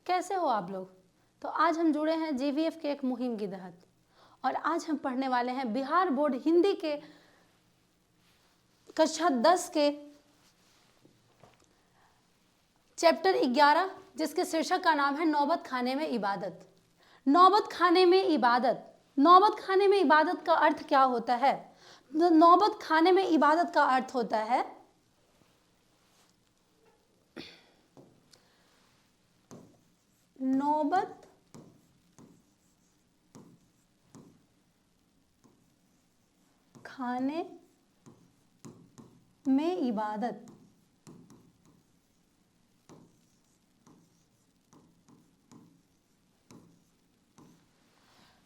कैसे हो आप लोग? तो आज हम जुड़े हैं जीवीएफ के एक मुहिम के तहत और आज हम पढ़ने वाले हैं बिहार बोर्ड हिंदी के कक्षा 10 के चैप्टर 11 जिसके शीर्षक का नाम है नौबत खाने में इबादत। नौबत खाने में इबादत। नौबत खाने में इबादत का अर्थ क्या होता है? नौबत खाने में इबादत का अर्थ होता है नौबत खाने में इबादत।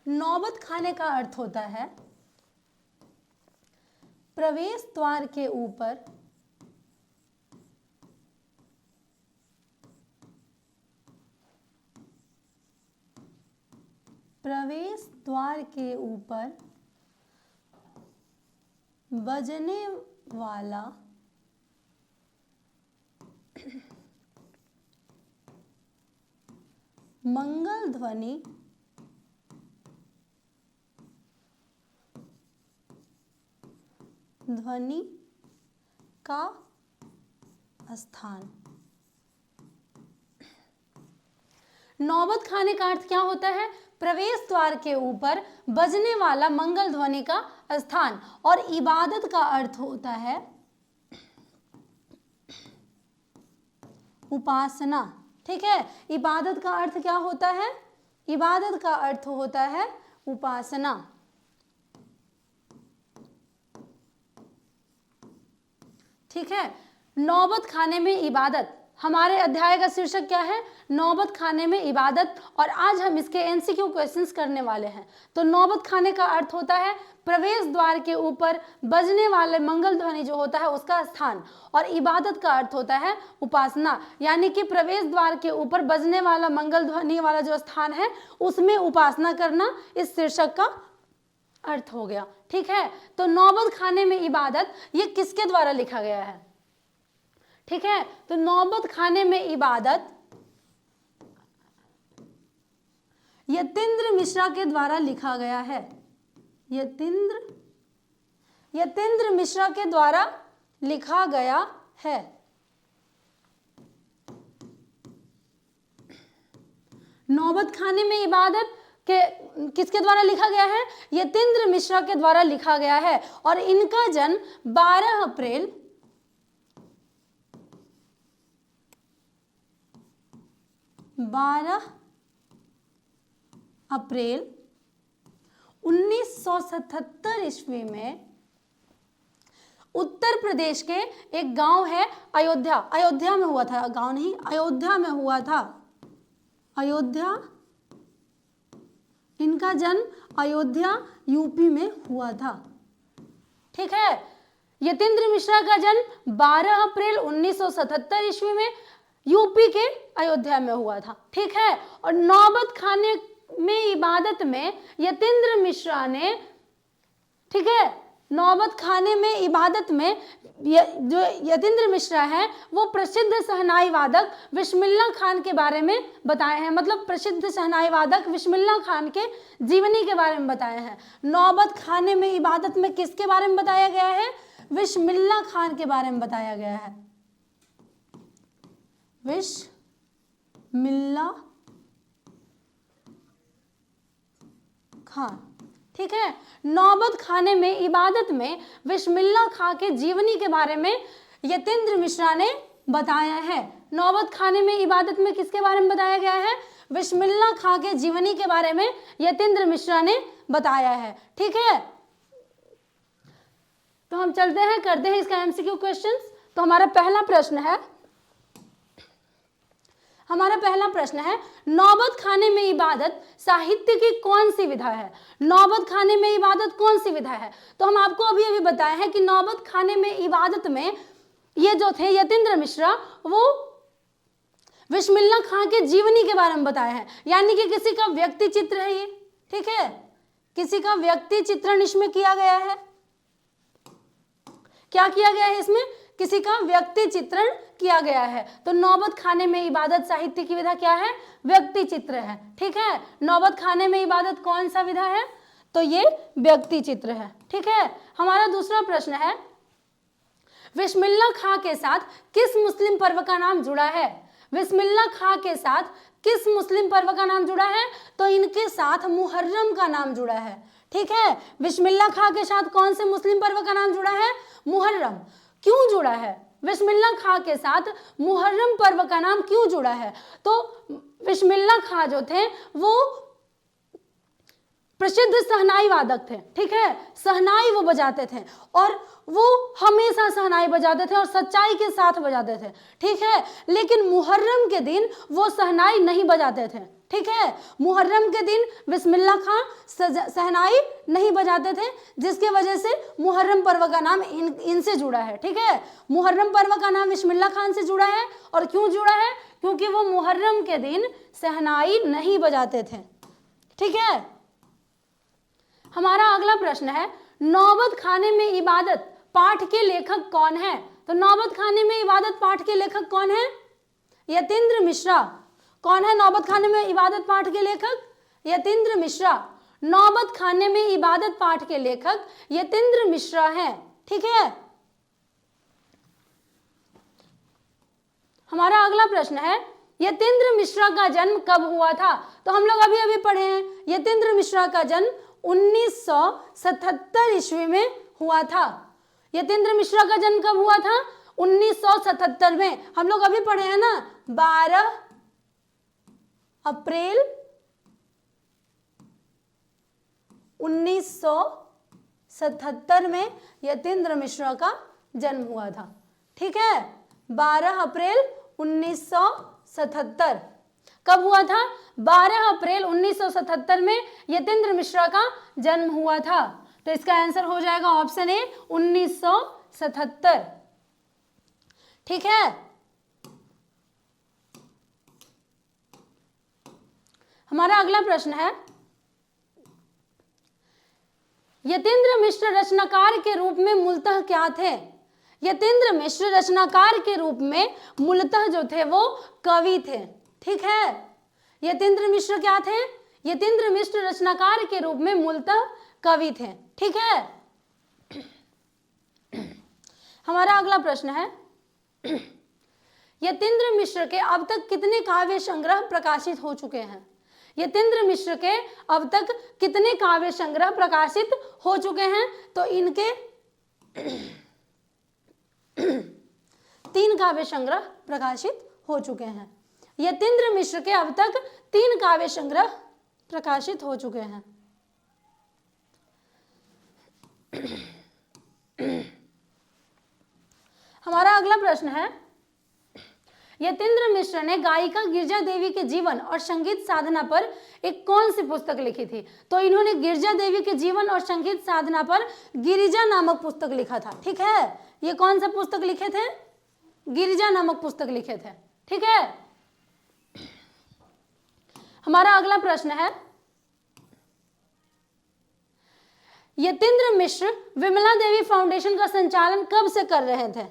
नौबत खाने का अर्थ होता है प्रवेश द्वार के ऊपर बजने वाला मंगल ध्वनि का स्थान। नौबत खाने का अर्थ क्या होता है? प्रवेश द्वार के ऊपर बजने वाला मंगल ध्वनि का स्थान। और इबादत का अर्थ होता है उपासना। ठीक है, इबादत का अर्थ क्या होता है? इबादत का अर्थ होता है उपासना। ठीक है, नौबत खाने में इबादत। हमारे अध्याय का शीर्षक क्या है? नौबत खाने में इबादत। और आज हम इसके एमसीक्यू क्वेश्चंस करने वाले हैं। तो नौबत खाने का अर्थ होता है प्रवेश द्वार के ऊपर बजने वाले मंगल ध्वनि जो होता है उसका स्थान। और इबादत का अर्थ होता है उपासना, यानी कि प्रवेश द्वार के ऊपर बजने वाला मंगल ध्वनि वाला जो स्थान है उसमें उपासना करना इस शीर्षक का अर्थ हो गया। ठीक है, तो नौबत खाने में इबादत ये किसके द्वारा लिखा गया है? ठीक है, तो नौबत खाने में इबादत यतीन्द्र मिश्रा के द्वारा लिखा गया है। यतीन्द्र मिश्रा के द्वारा लिखा गया है। नौबत खाने में इबादत के किसके द्वारा लिखा गया है? यतीन्द्र मिश्रा के द्वारा लिखा गया है। और इनका जन्म 12 अप्रैल 1977 ईस्वी में उत्तर प्रदेश के एक गांव है अयोध्या में हुआ था। गांव नहीं, अयोध्या में हुआ था। अयोध्या, इनका जन्म अयोध्या यूपी में हुआ था। ठीक है, यतीन्द्र मिश्रा का जन्म 12 अप्रैल 1977 ईस्वी में यूपी के अयोध्या में हुआ था। ठीक है, और नौबत खाने में इबादत में यतीन्द्र मिश्रा ने, ठीक है, नौबत खाने में इबादत में जो यतीन्द्र मिश्रा है वो प्रसिद्ध शहनाई वादक बिस्मिल्लाह खान के बारे में बताए हैं। मतलब प्रसिद्ध शहनाई वादक बिस्मिल्लाह खान के जीवनी के बारे में बताए हैं। नौबत खाने में इबादत में किसके बारे में बताया गया है? बिस्मिल्लाह खान के बारे में बताया गया है। बिस्मिल्लाह खान। ठीक है, नौबत खाने में इबादत में बिस्मिल्लाह खां के जीवनी के बारे में यतीन्द्र मिश्रा ने बताया है। नौबत खाने में इबादत में किसके बारे में बताया गया है? बिस्मिल्लाह खां के जीवनी के बारे में यतीन्द्र मिश्रा ने बताया है। ठीक है, तो हम चलते हैं, करते हैं इसका एमसीक्यू क्वेश्चंस। तो हमारा पहला प्रश्न है नौबत खाने में इबादत साहित्य की कौन सी विधा है? नौबत खाने में इबादत कौन सी विधा है? तो हम आपको अभी बताए हैं कि नौबत खाने में इबादत में ये जो थे यतीन्द्र मिश्रा वो बिस्मिल्लाह खां के जीवनी के बारे में बताए हैं, यानी कि किसी का व्यक्ति चित्र है ये। ठीक है, किसी का व्यक्ति चित्रण इसमें किया गया है। क्या किया गया है इसमें? किसी का व्यक्ति चित्रण किया गया है। तो नौबत खाने में इबादत साहित्य की विधा क्या है? व्यक्ति चित्र है। ठीक है, नौबत खाने में इबादत कौन सा विधा है? तो ये व्यक्ति चित्र है। ठीक है, हमारा दूसरा प्रश्न है, बिस्मिल्लाह खां के साथ किस मुस्लिम पर्व का नाम जुड़ा है? बिस्मिल्लाह खां के साथ किस मुस्लिम पर्व का नाम जुड़ा है? तो इनके साथ मुहर्रम का नाम जुड़ा है। ठीक है, बिस्मिल्लाह खां के साथ कौन से मुस्लिम पर्व का नाम जुड़ा है? मुहर्रम। क्यों जुड़ा है? बिस्मिल्लाह खां के साथ मुहर्रम पर्व का नाम क्यों जुड़ा है? तो बिस्मिल्लाह खां जो थे वो प्रसिद्ध सहनाई वादक थे। ठीक है, सहनाई वो बजाते थे और वो हमेशा सहनाई बजाते थे और सच्चाई के साथ बजाते थे। ठीक है, लेकिन मुहर्रम के दिन वो सहनाई नहीं बजाते थे। ठीक है, मुहर्रम के दिन बिस्मिल्लाह खां सहनाई नहीं बजाते थे, जिसके वजह से मुहर्रम पर्व का नाम इनसे जुड़ा है। ठीक है, मुहर्रम पर्व का नाम बिस्मिल्लाह खान से जुड़ा है। और क्यों जुड़ा है? क्योंकि वो मुहर्रम के दिन सहनाई नहीं बजाते थे। ठीक है, हमारा अगला प्रश्न है, नौबत खाने में इबादत पाठ के लेखक कौन है? तो नौबत खाने में इबादत पाठ के लेखक कौन है? यतीन्द्र मिश्रा। कौन है नौबत खाने में इबादत पाठ के लेखक? यतीन्द्र मिश्रा। नौबत खाने में इबादत पाठ के लेखक यतीन्द्र मिश्रा हैं। ठीक है, हमारा अगला प्रश्न है, यतीन्द्र मिश्रा का जन्म कब हुआ था? तो हम लोग अभी अभी पढ़े हैं, यतीन्द्र मिश्रा का जन्म 1977 ईस्वी में हुआ था। यतीन्द्र मिश्रा का जन्म कब हुआ था? 1977 में। हम लोग अभी पढ़े हैं ना, 12 अप्रैल 1977 में यतीन्द्र मिश्रा का जन्म हुआ था। ठीक है, 12 अप्रैल 1977। कब हुआ था? 12 अप्रैल 1977 में यतीन्द्र मिश्रा का जन्म हुआ था। तो इसका आंसर हो जाएगा ऑप्शन ए 1977। ठीक है, हमारा अगला प्रश्न है, यतीन्द्र मिश्र रचनाकार के रूप में मूलतः क्या थे? यतीन्द्र मिश्र रचनाकार के रूप में मूलतः जो थे वो कवि थे। ठीक है, यतीन्द्र मिश्र क्या थे? यतीन्द्र मिश्र रचनाकार के रूप में मूलतः कवि थे। ठीक है, हमारा अगला प्रश्न है, यतीन्द्र मिश्र के अब तक कितने काव्य संग्रह प्रकाशित हो चुके हैं? यतीन्द्र मिश्र के अब तक कितने काव्य संग्रह प्रकाशित हो चुके हैं? तो इनके 3 काव्य संग्रह प्रकाशित हो चुके हैं। यतीन्द्र मिश्र के अब तक 3 काव्य संग्रह प्रकाशित हो चुके हैं। हमारा अगला प्रश्न है, यतीन्द्र मिश्र ने गायिका गिरिजा देवी के जीवन और संगीत साधना पर एक कौन सी पुस्तक लिखी थी? तो इन्होंने गिरिजा देवी के जीवन और संगीत साधना पर गिरिजा नामक पुस्तक लिखा था। ठीक है, ये कौन सा पुस्तक लिखे थे? गिरिजा नामक पुस्तक लिखे थे। ठीक है, हमारा अगला प्रश्न है, यतीन्द्र मिश्र विमला देवी फाउंडेशन का संचालन कब से कर रहे थे?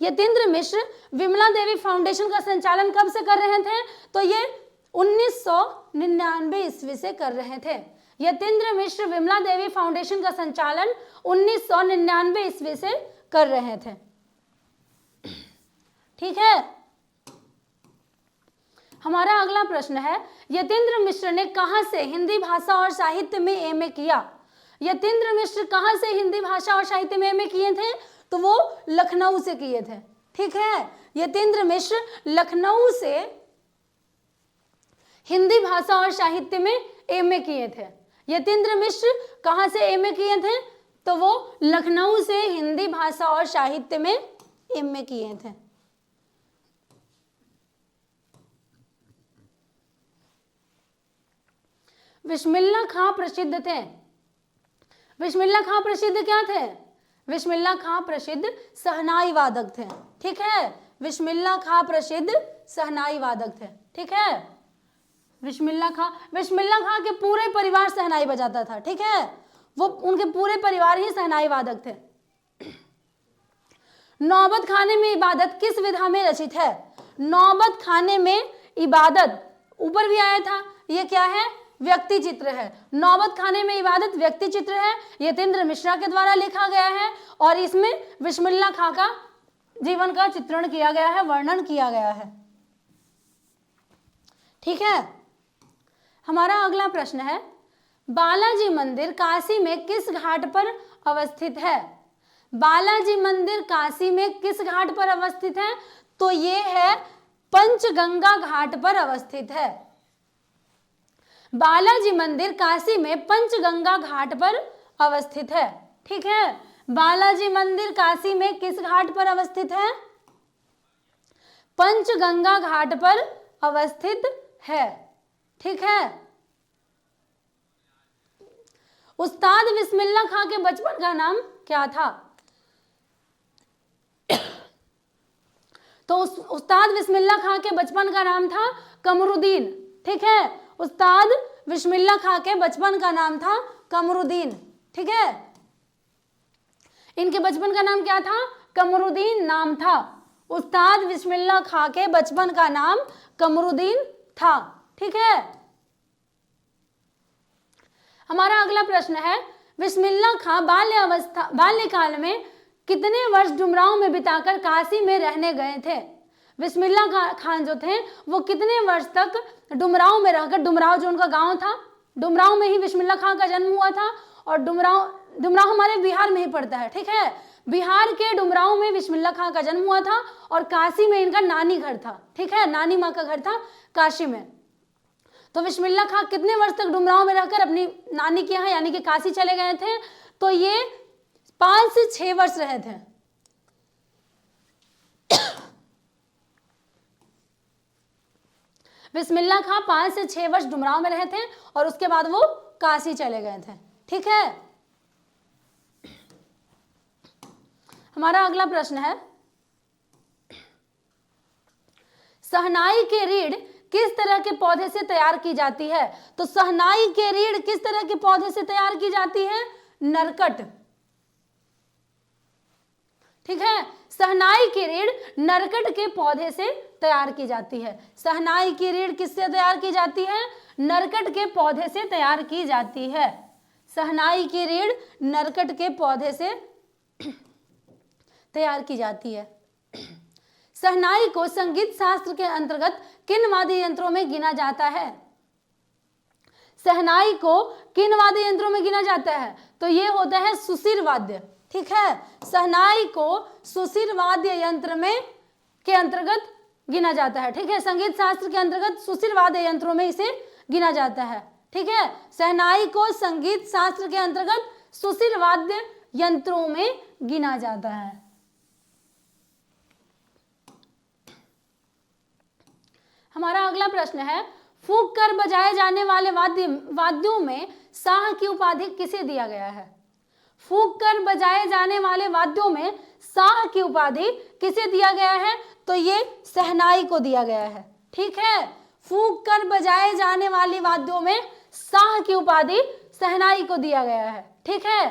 यतीन्द्र मिश्र विमला देवी फाउंडेशन का संचालन कब से कर रहे थे? तो ये 1999 ईस्वी से कर रहे थे। यतीन्द्र मिश्र विमला देवी फाउंडेशन का संचालन 1999 ईस्वी से कर रहे थे। ठीक है, हमारा अगला प्रश्न है, यतीन्द्र मिश्र ने कहां से हिंदी भाषा और साहित्य में एमए किया? यतीन्द्र मिश्र कहां से हिंदी भाषा और साहित्य में एमए किए थे? तो वो लखनऊ से किए थे। ठीक है, यतीन्द्र मिश्र लखनऊ से हिंदी भाषा और साहित्य में एमए किए थे। यतीन्द्र मिश्र कहां से एमए किए थे? तो वो लखनऊ से हिंदी भाषा और साहित्य में एमए किए थे। बिस्मिल्लाह खां प्रसिद्ध थे। बिस्मिल्लाह खां प्रसिद्ध क्या थे? बिस्मिल्लाह खां प्रसिद्ध सहनाई वादक थे। ठीक है, बिस्मिल्लाह खां प्रसिद्ध सहनाई वादक थे। ठीक है, बिस्मिल्लाह खां के पूरे परिवार सहनाई बजाता था। ठीक है, वो उनके पूरे परिवार ही सहनाई वादक थे। नौबत खाने में इबादत किस विधा में रचित है? नौबत खाने में इबादत ऊपर भी आया था, ये क्या है? व्यक्ति चित्र है। नौबत खाने में इबादत व्यक्ति चित्र है, यतेंद्र मिश्रा के द्वारा लिखा गया है और इसमें बिस्मिल्लाह खां का जीवन का चित्रण किया गया है, वर्णन किया गया है। ठीक है, हमारा अगला प्रश्न है, बालाजी मंदिर काशी में किस घाट पर अवस्थित है? बालाजी मंदिर काशी में किस घाट पर अवस्थित है? तो ये है पंचगंगा घाट पर अवस्थित है। बालाजी मंदिर काशी में पंचगंगा घाट पर अवस्थित है। ठीक है, बालाजी मंदिर काशी में किस घाट पर अवस्थित है? पंचगंगा घाट पर अवस्थित है। ठीक है, उस्ताद बिस्मिल्लाह खां के बचपन का नाम क्या था? तो उस्ताद बिस्मिल्लाह खां के बचपन का नाम था कमरुद्दीन। ठीक है, उस्ताद बिस्मिल्लाह खां के बचपन का नाम था कमरुद्दीन। ठीक है, इनके बचपन का नाम क्या था? कमरुद्दीन नाम था। उस्ताद बिस्मिल्लाह खां के बचपन का नाम कमरुद्दीन था। ठीक है, हमारा अगला प्रश्न है, बिस्मिल्लाह खां बाल्यकाल में कितने वर्ष डुमरांव में बिताकर काशी में रहने गए थे? बिस्मिल्लाह खान जो थे वो कितने वर्ष तक डुमरांव में रहकर, डुमरांव जो उनका गांव था, डुमरांव में ही बिस्मिल्लाह खां का जन्म हुआ था और डुमरांव हमारे बिहार में ही पड़ता है। ठीक है, बिहार के डुमरांव में बिस्मिल्लाह खां का जन्म हुआ था और काशी में इनका नानी घर था। ठीक है, नानी माँ का घर था काशी में। तो बिस्मिल्लाह खां कितने वर्ष तक डुमरांव में रहकर अपनी नानी के यहाँ यानी कि काशी चले गए थे? तो ये 5 से 6 वर्ष रहे थे। बिस्मिल्लाह खां 5 से 6 वर्ष डुमरांव में रहे थे और उसके बाद वो काशी चले गए थे। ठीक है, हमारा अगला प्रश्न है, शहनाई के रीढ़ किस तरह के पौधे से तैयार की जाती है? तो शहनाई के रीढ़ किस तरह के पौधे से तैयार की जाती है? नरकट। ठीक है, शहनाई की रीढ़ नरकट के पौधे से तैयार की जाती है। शहनाई की रीढ़ किससे तैयार की जाती है? नरकट के पौधे से तैयार की जाती है। शहनाई की रीढ़ नरकट के पौधे से तैयार की जाती है। शहनाई को संगीत शास्त्र के अंतर्गत किन वाद्य यंत्रों में गिना जाता है? शहनाई को किन वाद्य यंत्रों में गिना जाता है? तो ये होता है सुशिर वाद्य। ठीक है, शहनाई को सुशिर वाद्य यंत्र में के अंतर्गत गिना जाता है। ठीक है, संगीत शास्त्र के अंतर्गत सुशिर वाद्य यंत्रों में इसे गिना जाता है। ठीक है, शहनाई को संगीत शास्त्र के अंतर्गत सुशिर वाद्य यंत्रों में गिना जाता है। हमारा अगला प्रश्न है, फूंक कर बजाए जाने वाले वाद्यों में शाह की उपाधि किसे दिया गया है? फूंक कर बजाए जाने वाले वाद्यों में शाह की उपाधि किसे दिया गया है? तो ये शहनाई को दिया गया है। ठीक है, फूंक कर बजाए जाने वाली वाद्यों में शाह की उपाधि शहनाई को दिया गया है। ठीक है,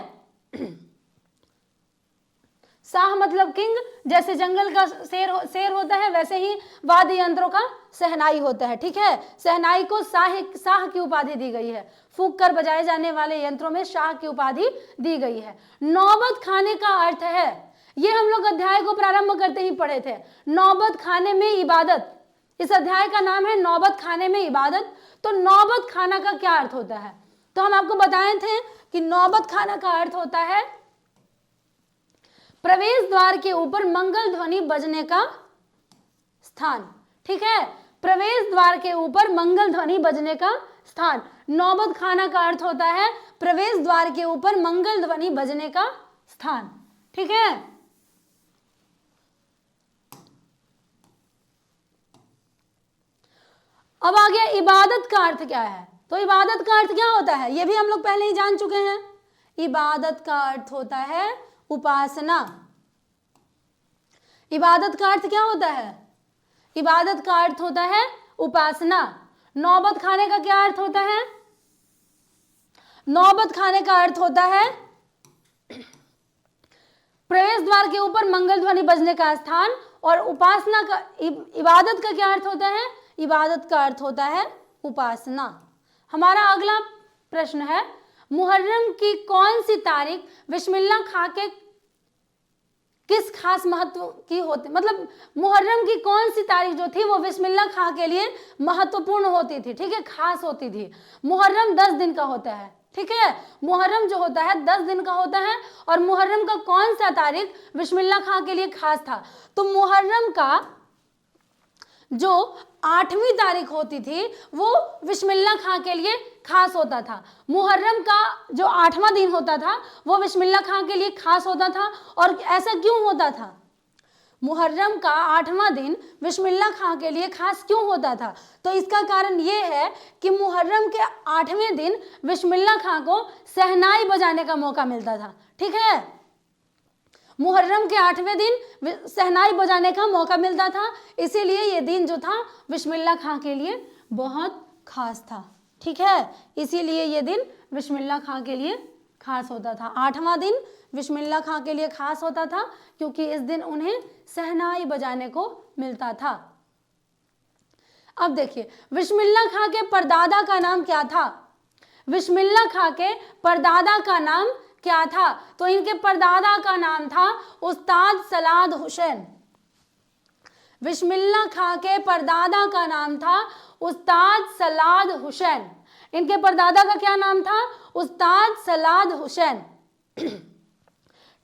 शाह मतलब किंग, जैसे जंगल का शेर होता है वैसे ही वाद्य यंत्रों का शहनाई होता है। ठीक है, शहनाई को शाह की उपाधि दी गई है। फूंक कर बजाए जाने वाले यंत्रों में शाह की उपाधि दी गई है। नौबत खाने का अर्थ है, ये हम लोग अध्याय को प्रारंभ करते ही पढ़े थे, नौबत खाने में इबादत। इस अध्याय का नाम है नौबत खाने में इबादत। तो नौबत खाना का क्या अर्थ होता है? तो हम आपको बताए थे कि नौबत खाना का अर्थ होता है प्रवेश द्वार के ऊपर मंगल ध्वनि बजने का स्थान। ठीक है, प्रवेश द्वार के ऊपर मंगल ध्वनि बजने का स्थान। नौबत खाना का अर्थ होता है प्रवेश द्वार के ऊपर मंगल ध्वनि बजने का स्थान। ठीक है, अब आ गया इबादत का अर्थ क्या है। तो इबादत का अर्थ क्या होता है ये भी हम लोग पहले ही जान चुके हैं। इबादत का अर्थ होता है उपासना। इबादत का अर्थ क्या होता है? इबादत का अर्थ होता है उपासना। नौबत खाने का क्या अर्थ होता है? नौबत खाने का अर्थ होता है प्रवेश द्वार के ऊपर मंगल ध्वनि बजने का स्थान। और उपासना का, इबादत का क्या अर्थ होता है? इबादत का अर्थ होता है उपासना। हमारा अगला प्रश्न है, मुहर्रम की कौन सी तारीख बिस्मिल्लाह खां के किस खास महत्व की होती, मतलब मुहर्रम की कौन सी तारीख जो थी वो बिस्मिल्लाह खां के लिए महत्वपूर्ण होती थी, ठीक है, खास होती थी। मुहर्रम 10 दिन का होता है, ठीक है, मुहर्रम जो होता है 10 दिन का होता है। और मुहर्रम का कौन सा तारीख बिस्मिल्लाह खां के लिए खास था? तो मुहर्रम का जो 8वीं तारीख होती थी वो बिस्मिल्लाह खां के लिए खास होता था। मुहर्रम का जो 8वां दिन होता था वो बिस्मिल्लाह खां के लिए खास होता था। और ऐसा क्यों होता था? मुहर्रम का 8वां दिन बिस्मिल्लाह खां के लिए खास क्यों होता था? तो इसका कारण ये है कि मुहर्रम के 8वें दिन बिस्मिल्लाह खां को शहनाई बजाने का मौका मिलता था, ठीक है, मुहर्रम के 8वें दिन शहनाई बजाने का मौका मिलता था, इसीलिए ये दिन जो था बिस्मिल्लाह खां के लिए बहुत खास था, ठीक है, इसीलिए ये दिन बिस्मिल्लाह खां के लिए खास होता था। 8वां दिन बिस्मिल्लाह खां के लिए खास होता था क्योंकि इस दिन उन्हें शहनाई बजाने को मिलता था। अब देखिए, बिस्मिल्लाह खां के परदादा का नाम क्या था? बिस्मिल्लाह खां के परदादा का नाम क्या था? तो इनके परदादा का नाम था उस्ताद सलाद हुसैन। बिस्मिल्लाह खां के परदादा का नाम था उस्ताद सलाद हुसैन। इनके परदादा का क्या नाम था? उस्ताद सलाद हुसैन,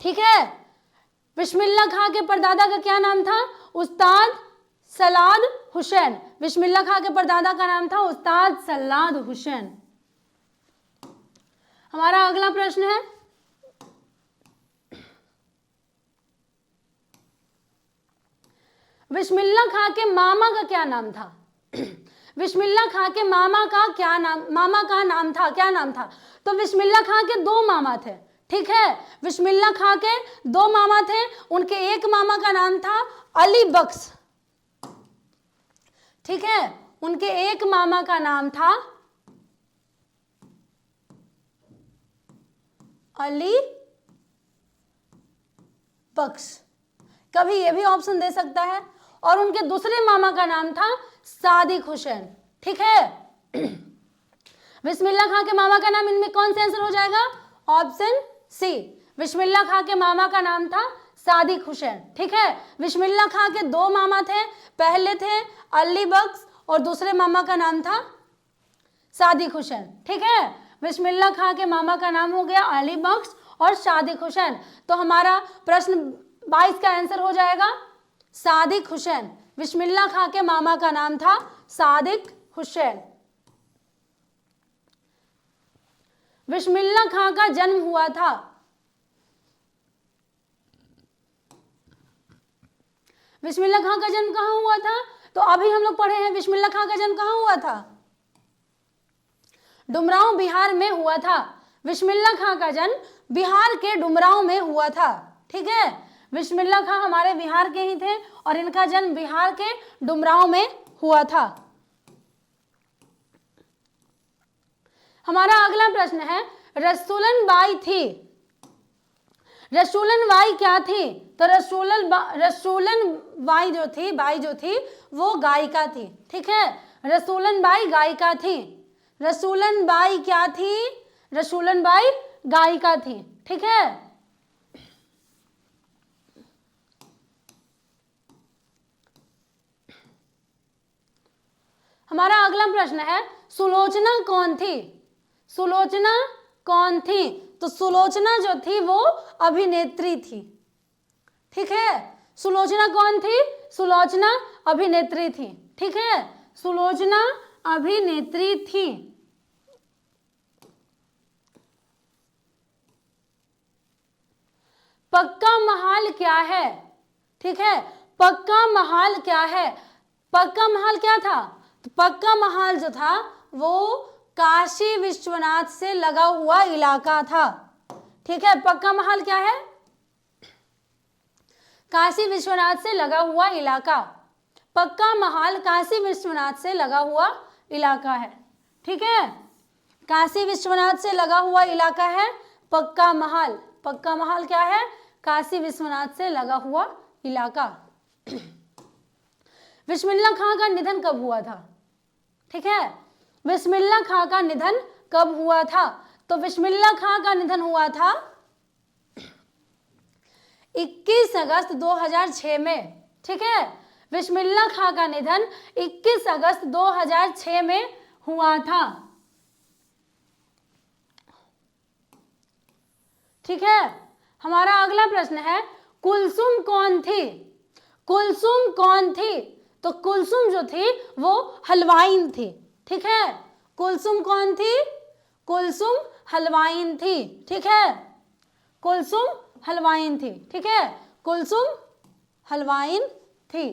ठीक है, बिस्मिल्लाह खां के परदादा का क्या नाम था? उस्ताद सलाद हुसैन। बिस्मिल्लाह खां के परदादा का नाम था उस्ताद सलाद हुसैन। हमारा अगला प्रश्न है, बिस्मिल्लाह खां के मामा का क्या नाम था? बिस्मिल्लाह खां के मामा का नाम था, क्या नाम था? तो बिस्मिल्लाह खां के 2 मामा थे, ठीक है, बिस्मिल्लाह खां के 2 मामा थे। उनके एक मामा का नाम था अली बख्श, ठीक है, उनके एक मामा का नाम था अली बख्श, कभी ये भी ऑप्शन दे सकता है। और उनके दूसरे मामा का नाम था सादिक हुसैन, ठीक है, बिस्मिल्लाह खां के मामा का नाम इनमें कौन सा आंसर हो जाएगा? ऑप्शन सी, बिस्मिल्लाह खां के मामा का नाम था सादिक हुसैन, ठीक है। बिस्मिल्लाह खां के 2 मामा थे, पहले थे अली बख्श और दूसरे मामा का नाम था सादिक हुसैन, ठीक है, बिस्मिल्लाह खां के मामा का नाम हो गया अली बख्श और सादिक हुसैन। तो हमारा प्रश्न 22 का आंसर हो जाएगा सादिक हुसैन। बिस्मिल्लाह खां के मामा का नाम था सादिक हुसैन। बिस्मिल्लाह खां का जन्म हुआ था, बिस्मिल्लाह खां का जन्म कहाँ हुआ था? तो अभी हम लोग पढ़े हैं बिस्मिल्लाह खां का जन्म कहाँ हुआ था? डुमरांव बिहार में हुआ था। बिस्मिल्लाह खां का जन्म बिहार के डुमरांव में हुआ था, ठीक है, बिस्मिल्लाह खां हमारे बिहार के ही थे और इनका जन्म बिहार के डुमरांव में हुआ था। हमारा अगला प्रश्न है, रसूलन बाई थी, रसूलन बाई क्या थी? तो रसूलन बाई जो थी वो गायिका थी, ठीक है, रसूलन बाई गायिका थी। रसूलन बाई क्या थी? रसूलन बाई गायिका थी, ठीक है। हमारा अगला प्रश्न है, सुलोचना कौन थी? सुलोचना कौन थी? तो सुलोचना जो थी वो अभिनेत्री थी, ठीक है, सुलोचना कौन थी? सुलोचना अभिनेत्री थी, ठीक है, सुलोचना अभिनेत्री थी। पक्का महाल क्या है? ठीक है, पक्का महाल क्या है? पक्का महाल क्या था? तो पक्का महाल जो था वो काशी विश्वनाथ से लगा हुआ इलाका था, ठीक है, पक्का महल क्या है? काशी विश्वनाथ से लगा हुआ इलाका। पक्का महल काशी विश्वनाथ से लगा हुआ इलाका है, ठीक है, काशी विश्वनाथ से लगा हुआ इलाका है पक्का महल। पक्का महल क्या है? काशी विश्वनाथ से लगा हुआ इलाका। बिस्मिल्लाह खां का निधन कब हुआ था? ठीक है, बिस्मिल्लाह खां का निधन कब हुआ था? तो बिस्मिल्लाह खां का निधन हुआ था 21 अगस्त 2006 में। ठीक है, बिस्मिल्लाह खां का निधन 21 अगस्त 2006 में हुआ था। ठीक है, हमारा अगला प्रश्न है, कुलसुम कौन थी? कुलसुम कौन थी? तो कुलसुम जो थी वो हलवाइन थी। ठीक है, कुलसुम कौन थी? कुलसुम हलवाइन थी। ठीक है, कुलसुम हलवाइन थी। ठीक है, कुलसुम हलवाइन थी।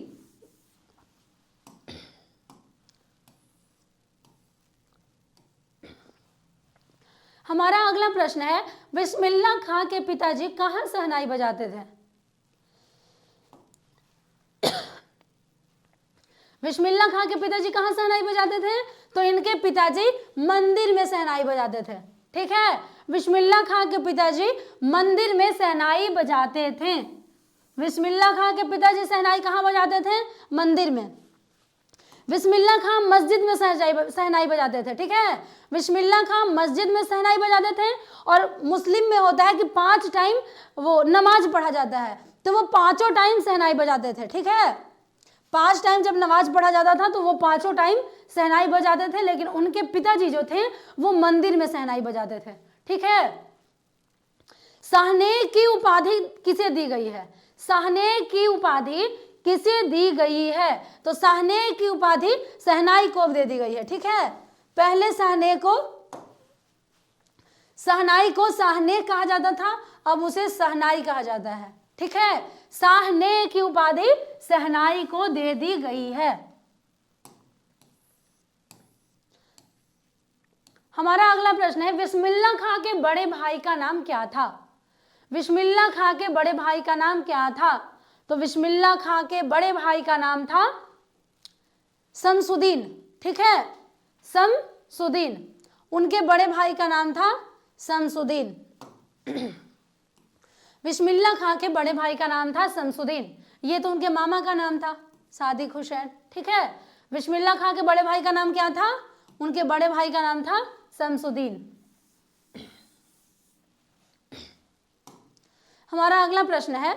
हमारा अगला प्रश्न है, बिस्मिल्लाह खां के पिताजी कहाँ शहनाई बजाते थे? बिस्मिल्लाह खां के पिताजी कहाँ शहनाई बजाते थे? तो इनके पिताजी मंदिर में शहनाई बजाते थे। ठीक है, बिस्मिल्लाह खां के पिताजी मंदिर में शहनाई बजाते थे। बिस्मिल्लाह खां के पिताजी शहनाई कहाँ बजाते थे? मंदिर में। बिस्मिल्लाह खां मस्जिद में शहनाई बजाते थे। ठीक है, बिस्मिल्लाह खां मस्जिद में शहनाई बजाते थे। और मुस्लिम में होता है कि 5 टाइम वो नमाज पढ़ा जाता है, तो वो 5 टाइम शहनाई बजाते थे। ठीक है, 5 टाइम जब नमाज पढ़ा जाता था तो वो 5 टाइम शहनाई बजाते थे, लेकिन उनके पिताजी जो थे वो मंदिर में शहनाई बजाते थे। ठीक है, शाहनेई की उपाधि किसे दी गई है? शाहनेई की उपाधि किसे दी गई है? तो शाहनेई की उपाधि शहनाई को दे दी गई है। ठीक है, पहले शहनाई को शाहनेई कहा जाता था, अब उसे शहनाई कहा जाता है। ठीक है, शाहनेई की उपाधि शहनाई को दे दी गई है। हमारा अगला प्रश्न है, बिस्मिल्लाह खां के बड़े भाई का नाम क्या था? बिस्मिल्लाह खां के बड़े भाई का नाम क्या था? तो बिस्मिल्लाह खां के बड़े भाई का नाम था शमसुद्दीन। ठीक है, शमसुद्दीन, उनके बड़े भाई का नाम था शमसुद्दीन। बिस्मिल्लाह खां के बड़े भाई का नाम था शमसुद्दीन, ये तो उनके मामा का नाम था, सादिक हुसैन। ठीक है, बिस्मिल्लाह खां के बड़े भाई का नाम क्या था? उनके बड़े भाई का नाम था शमसुद्दीन। हमारा अगला प्रश्न है,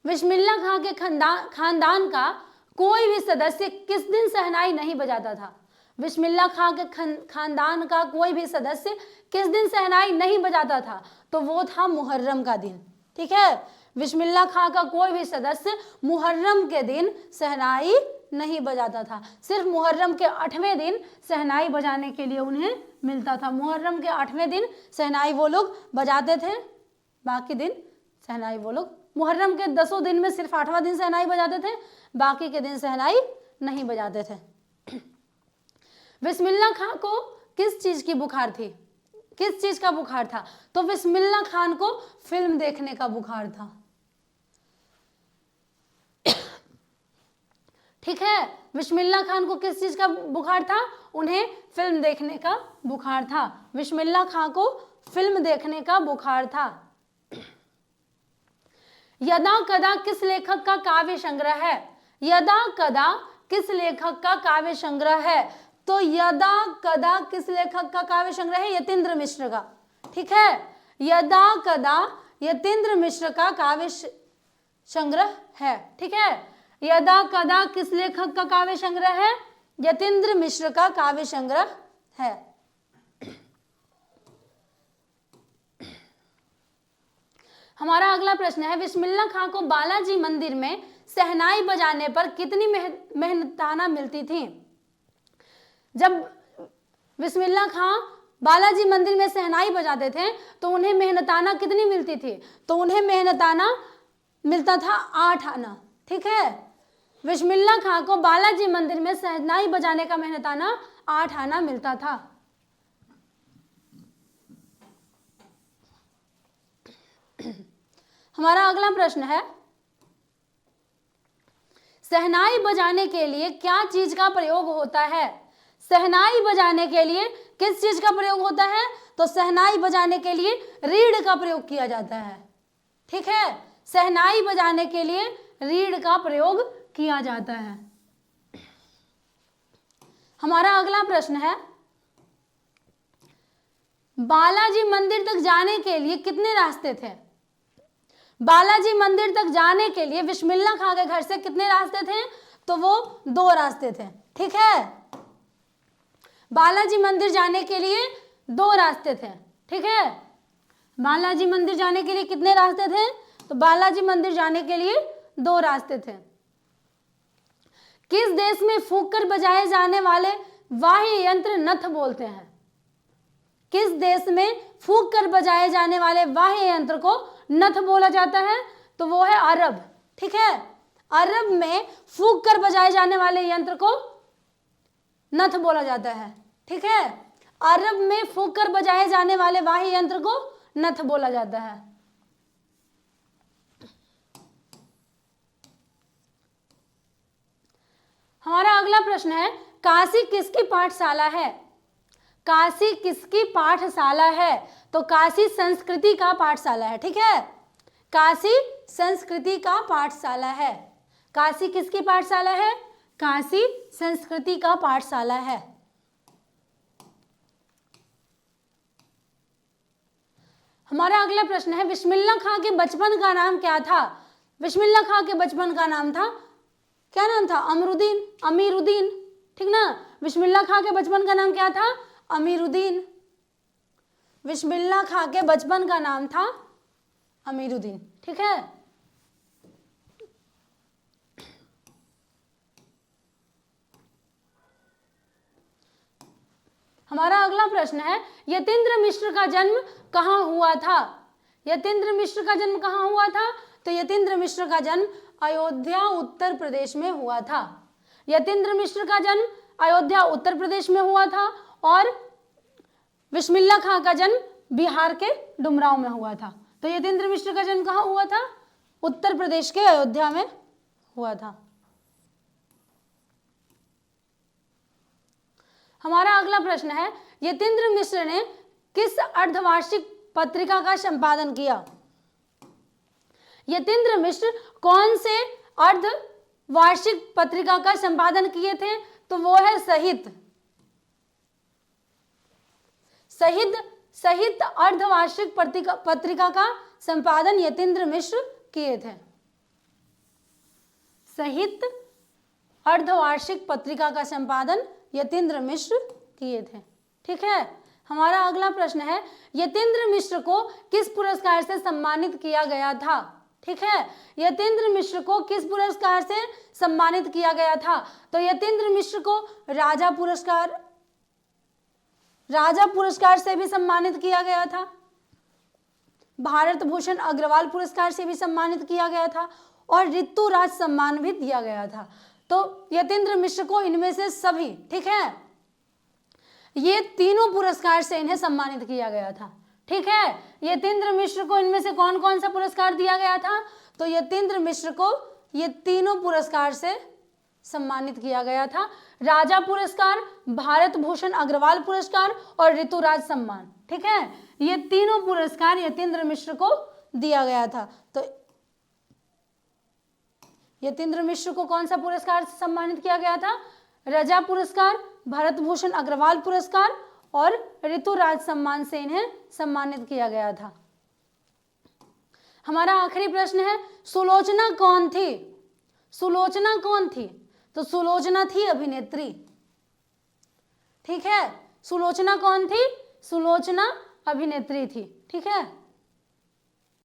बिस्मिल्लाह खां के खानदान का कोई भी सदस्य किस दिन शहनाई नहीं बजाता था? बिस्मिल्लाह खां के खानदान का कोई भी सदस्य किस दिन शहनाई नहीं बजाता था? तो वो था मुहर्रम का दिन। ठीक है, बिस्मिल्लाह खां का कोई भी सदस्य मुहर्रम के दिन शहनाई नहीं बजाता था। सिर्फ मुहर्रम के 8वें दिन शहनाई बजाने के लिए उन्हें मिलता था। मुहर्रम के 8वें दिन शहनाई वो लोग बजाते थे, बाकी दिन शहनाई वो लोग, मुहर्रम के 10 दिन में सिर्फ 8वां दिन शहनाई बजाते थे, बाकी के दिन शहनाई नहीं बजाते थे। बिस्मिल्लाह खां को किस चीज की बुखार थी? किस चीज का बुखार था? तो बिस्मिल्लाह खान को फिल्म देखने का बुखार था। ठीक है, बिस्मिल्लाह खान को किस चीज का बुखार था? उन्हें फिल्म देखने का बुखार था। बिस्मिल्लाह खान को फिल्म देखने का बुखार था। यदा कदा किस लेखक का काव्य संग्रह है? यदा कदा किस लेखक का काव्य संग्रह है? तो यदा कदा किस लेखक का काव्य संग्रह है? यतीन्द्र मिश्र का। ठीक है, यदा कदा यतीन्द्र मिश्र का काव्य संग्रह है। ठीक है, यदा कदा किस लेखक का काव्य संग्रह है? यतीन्द्र मिश्र का काव्य संग्रह है। हमारा अगला प्रश्न है, बिस्मिल्लाह खां को बालाजी मंदिर में शहनाई बजाने पर कितनी मेहनताना मिलती थी? जब बिस्मिल्लाह खां बालाजी मंदिर में शहनाई बजाते थे तो उन्हें मेहनताना कितनी मिलती थी? तो उन्हें मेहनताना मिलता था 8 आना। ठीक है, बिस्मिल्लाह खां को बालाजी मंदिर में शहनाई बजाने का मेहनताना 8 आना मिलता था। हमारा अगला प्रश्न है, शहनाई बजाने के लिए क्या चीज का प्रयोग होता है? शहनाई बजाने के लिए किस चीज का प्रयोग होता है? तो शहनाई बजाने के लिए रीढ़ का प्रयोग किया जाता है। ठीक है, शहनाई बजाने के लिए रीढ़ का प्रयोग किया जाता है। हमारा अगला प्रश्न है, बालाजी मंदिर तक जाने के लिए कितने रास्ते थे? बालाजी मंदिर तक जाने के लिए बिस्मिल्लाह खां के घर से कितने रास्ते थे? तो वो 2 रास्ते थे। ठीक है, बालाजी मंदिर जाने के लिए 2 रास्ते थे। ठीक है, बालाजी मंदिर जाने के लिए कितने रास्ते थे? तो बालाजी मंदिर जाने के लिए 2 रास्ते थे। किस देश में फूंक कर बजाए जाने वाले वाद्य यंत्र नथ बोलते हैं? किस देश में फूंक कर बजाए जाने वाले वाद्य यंत्र को नथ बोला जाता है? तो वो है अरब। ठीक है, अरब में फूंक कर बजाए जाने वाले यंत्र को नथ बोला जाता है। ठीक है, अरब में फूंक कर बजाए जाने वाले वाद्य यंत्र को नथ बोला जाता है। हमारा अगला प्रश्न है, काशी किसकी पाठशाला है? काशी किसकी पाठशाला है? तो काशी संस्कृति का पाठशाला है। ठीक है, काशी संस्कृति का पाठशाला है। काशी किसकी पाठशाला है? काशी संस्कृति का पाठशाला है। हमारा अगला प्रश्न है, बिस्मिल्लाह खां के बचपन का नाम क्या था? बिस्मिल्लाह खां के बचपन का नाम था, क्या नाम था? अमीरुद्दीन। ठीक ना, बिस्मिल्लाह खां के बचपन का नाम क्या था? अमीरुद्दीन। बिस्मिल्लाह खां के बचपन का नाम था अमीरुद्दीन। ठीक है, हमारा अगला प्रश्न है, यतीन्द्र मिश्र का जन्म कहाँ हुआ था? यतीन्द्र मिश्र का जन्म कहाँ हुआ था? तो यतीन्द्र मिश्र का जन्म अयोध्या उत्तर प्रदेश में हुआ था। यतीन्द्र मिश्र का जन्म अयोध्या उत्तर प्रदेश में हुआ था और बिस्मिल्लाह खां का जन्म बिहार के डुमरांव में हुआ था। तो यतीन्द्र मिश्र का जन्म कहाँ हुआ था? उत्तर प्रदेश के अयोध्या में हुआ था। हमारा अगला प्रश्न है, यतीन्द्र मिश्र ने किस अर्धवार्षिक पत्रिका का संपादन किया? यतीन्द्र मिश्र कौन से अर्धवार्षिक पत्रिका का संपादन किए थे? तो वो है साहित्य अर्धवार्षिक पत्रिका का संपादन यतीन्द्र मिश्र किए थे। साहित्य अर्धवार्षिक पत्रिका का संपादन यतीन्द्र मिश्र किए थे। ठीक है, हमारा अगला प्रश्न है, यतीन्द्र मिश्र को किस पुरस्कार से सम्मानित किया गया था? ठीक है, यतीन्द्र मिश्र को किस पुरस्कार से सम्मानित किया गया था? तो यतीन्द्र मिश्र को राजा पुरस्कार से भी सम्मानित किया गया था, भारत भूषण अग्रवाल पुरस्कार से भी सम्मानित किया गया था और ऋतुराज सम्मान भी दिया गया था। तो यतीन्द्र मिश्र को इनमें से सभी, ठीक है, ये तीनों पुरस्कार से इन्हें सम्मानित किया गया था। ठीक है, यतीन्द्र मिश्र को इनमें से कौन कौन सा पुरस्कार दिया गया था? तो यतीन्द्र मिश्र को ये तीनों पुरस्कार से सम्मानित किया गया था, राजा पुरस्कार, भारत भूषण अग्रवाल पुरस्कार और ऋतुराज सम्मान। ठीक है, ये तीनों पुरस्कार यतीन्द्र मिश्र को दिया गया था। तो यतीन्द्र मिश्र को कौन सा पुरस्कार से सम्मानित किया गया था? राजा पुरस्कार, भारत भूषण अग्रवाल पुरस्कार और ऋतुराज सम्मान से इन्हें सम्मानित किया गया था। हमारा आखिरी प्रश्न है, सुलोचना कौन थी? सुलोचना कौन थी? तो सुलोचना थी अभिनेत्री। ठीक है, सुलोचना कौन थी? सुलोचना अभिनेत्री थी। ठीक है।